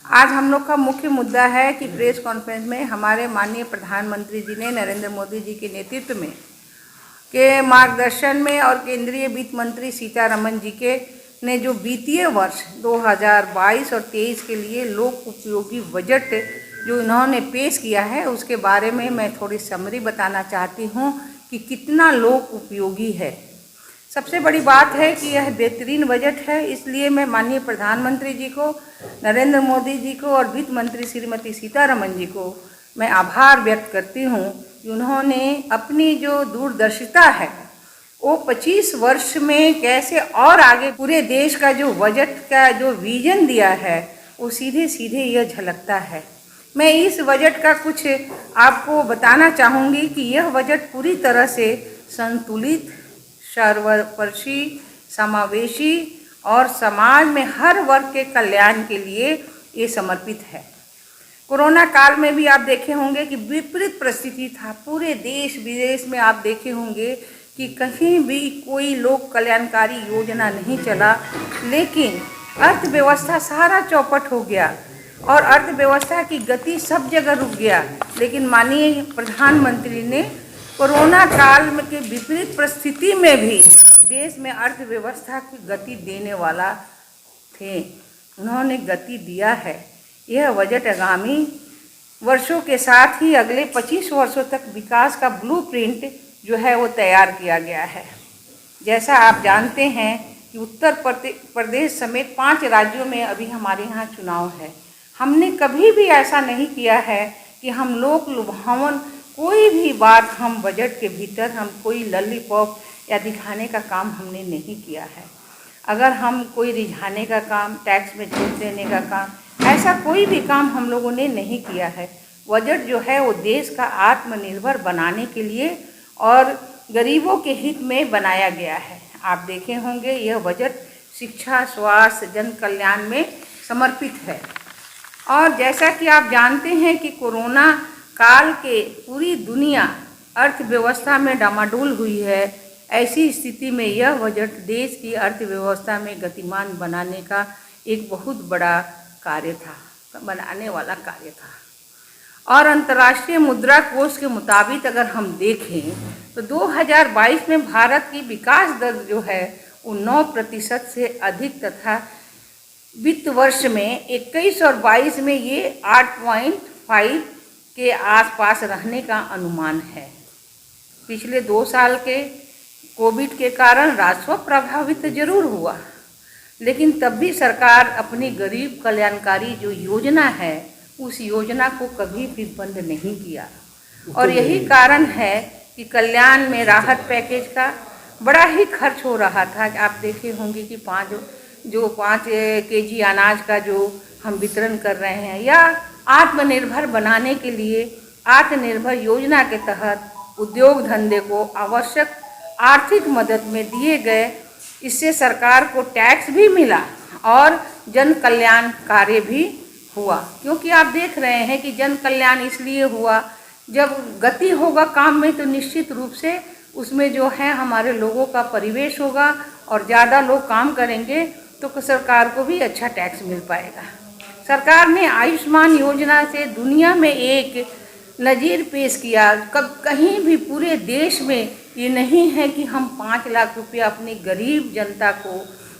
आज हम लोग का मुख्य मुद्दा है कि प्रेस कॉन्फ्रेंस में हमारे माननीय प्रधानमंत्री जी ने नरेंद्र मोदी जी के नेतृत्व में के मार्गदर्शन में और केंद्रीय वित्त मंत्री सीतारमण जी के ने जो वित्तीय वर्ष 2022 और 23 के लिए लोक उपयोगी बजट जो इन्होंने पेश किया है उसके बारे में मैं थोड़ी समरी बताना चाहती हूँ कि कितना लोक उपयोगी है। सबसे बड़ी बात है कि यह बेहतरीन बजट है, इसलिए मैं माननीय प्रधानमंत्री जी को, नरेंद्र मोदी जी को और वित्त मंत्री श्रीमती सीतारमण जी को मैं आभार व्यक्त करती हूँ कि उन्होंने अपनी जो दूरदर्शिता है वो 25 वर्ष में कैसे और आगे पूरे देश का जो बजट का जो विजन दिया है वो सीधे सीधे यह झलकता है। मैं इस बजट का कुछ आपको बताना चाहूँगी कि यह बजट पूरी तरह से संतुलित, सर्वस्पर्शी, समावेशी और समाज में हर वर्ग के कल्याण के लिए ये समर्पित है। कोरोना काल में भी आप देखे होंगे कि विपरीत परिस्थिति था, पूरे देश विदेश में आप देखे होंगे कि कहीं भी कोई लोक कल्याणकारी योजना नहीं चला, लेकिन अर्थव्यवस्था सारा चौपट हो गया और अर्थव्यवस्था की गति सब जगह रुक गया। लेकिन माननीय प्रधानमंत्री ने कोरोना काल में के विपरीत परिस्थिति में भी देश में अर्थव्यवस्था की गति देने वाला थे, उन्होंने गति दिया है। यह बजट आगामी वर्षों के साथ ही अगले 25 वर्षों तक विकास का ब्लूप्रिंट जो है वो तैयार किया गया है। जैसा आप जानते हैं कि उत्तर प्रदेश समेत 5 राज्यों में अभी हमारे यहाँ चुनाव है। हमने कभी भी ऐसा नहीं किया है कि हम लोक लुभावन कोई भी बात हम बजट के भीतर हम कोई लॉलीपॉप या दिखाने का काम हमने नहीं किया है। अगर हम कोई रिझाने का काम, टैक्स में छूट देने का काम, ऐसा कोई भी काम हम लोगों ने नहीं किया है। बजट जो है वो देश का आत्मनिर्भर बनाने के लिए और गरीबों के हित में बनाया गया है। आप देखे होंगे यह बजट शिक्षा, स्वास्थ्य, जन कल्याण में समर्पित है। और जैसा कि आप जानते हैं कि कोरोना काल के पूरी दुनिया अर्थव्यवस्था में डामाडोल हुई है, ऐसी स्थिति में यह बजट देश की अर्थव्यवस्था में गतिमान बनाने का एक बहुत बड़ा कार्य था, बनाने वाला कार्य था। और अंतर्राष्ट्रीय मुद्रा कोष के मुताबिक अगर हम देखें तो 2022 में भारत की विकास दर जो है वो 9% से अधिक तथा वित्त वर्ष में 21 और 22 में ये 8.5 के आसपास रहने का अनुमान है। पिछले 2 साल के कोविड के कारण राजस्व प्रभावित जरूर हुआ, लेकिन तब भी सरकार अपनी गरीब कल्याणकारी जो योजना है उस योजना को कभी भी बंद नहीं किया। और यही कारण है कि कल्याण में राहत पैकेज का बड़ा ही खर्च हो रहा था। आप देखे होंगे कि 5 केजी अनाज का जो हम वितरण कर रहे हैं, या आत्मनिर्भर बनाने के लिए आत्मनिर्भर योजना के तहत उद्योग धंधे को आवश्यक आर्थिक मदद में दिए गए। इससे सरकार को टैक्स भी मिला और जन कल्याण कार्य भी हुआ, क्योंकि आप देख रहे हैं कि जन कल्याण इसलिए हुआ, जब गति होगा काम में तो निश्चित रूप से उसमें जो है हमारे लोगों का परिवेश होगा और ज़्यादा लोग काम करेंगे तो सरकार को भी अच्छा टैक्स मिल पाएगा। सरकार ने आयुष्मान योजना से दुनिया में एक नज़ीर पेश किया। कहीं भी पूरे देश में ये नहीं है कि हम 5 लाख रुपया अपनी गरीब जनता को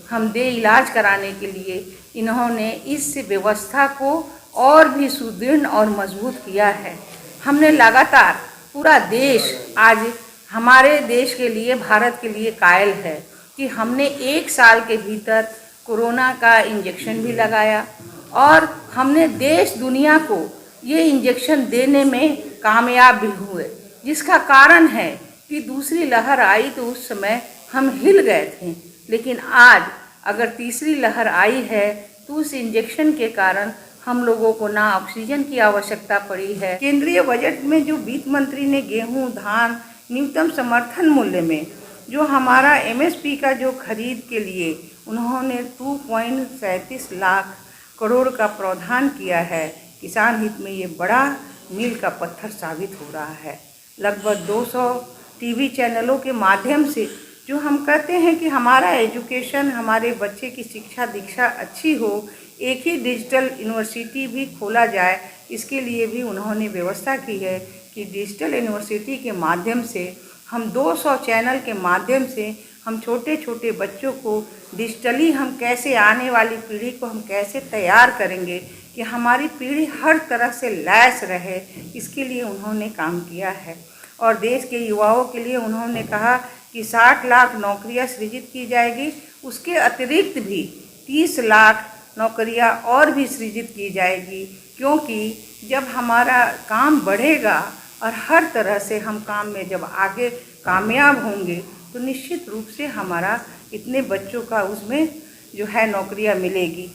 हम दे इलाज कराने के लिए। इन्होंने इस व्यवस्था को और भी सुदृढ़ और मजबूत किया है। हमने लगातार पूरा देश आज हमारे देश के लिए, भारत के लिए कायल है कि हमने 1 साल के भीतर कोरोना का इंजेक्शन भी लगाया और हमने देश दुनिया को ये इंजेक्शन देने में कामयाब भी हुए, जिसका कारण है कि दूसरी लहर आई तो उस समय हम हिल गए थे, लेकिन आज अगर तीसरी लहर आई है तो उस इंजेक्शन के कारण हम लोगों को ना ऑक्सीजन की आवश्यकता पड़ी है। केंद्रीय बजट में जो वित्त मंत्री ने गेहूं, धान न्यूनतम समर्थन मूल्य में जो हमारा MSP का जो खरीद के लिए उन्होंने 2.37 लाख करोड़ का प्रावधान किया है, किसान हित में ये बड़ा मील का पत्थर साबित हो रहा है। लगभग 200 टीवी चैनलों के माध्यम से जो हम कहते हैं कि हमारा एजुकेशन, हमारे बच्चे की शिक्षा दीक्षा अच्छी हो, एक ही डिजिटल यूनिवर्सिटी भी खोला जाए, इसके लिए भी उन्होंने व्यवस्था की है कि डिजिटल यूनिवर्सिटी के माध्यम से हम 200 चैनल के माध्यम से हम छोटे छोटे बच्चों को डिजिटली हम कैसे आने वाली पीढ़ी को हम कैसे तैयार करेंगे कि हमारी पीढ़ी हर तरह से लैस रहे, इसके लिए उन्होंने काम किया है। और देश के युवाओं के लिए उन्होंने कहा कि 60 लाख नौकरियां सृजित की जाएगी, उसके अतिरिक्त भी 30 लाख नौकरियां और भी सृजित की जाएगी, क्योंकि जब हमारा काम बढ़ेगा और हर तरह से हम काम में जब आगे कामयाब होंगे तो निश्चित रूप से हमारा इतने बच्चों का उसमें जो है नौकरियां मिलेगी।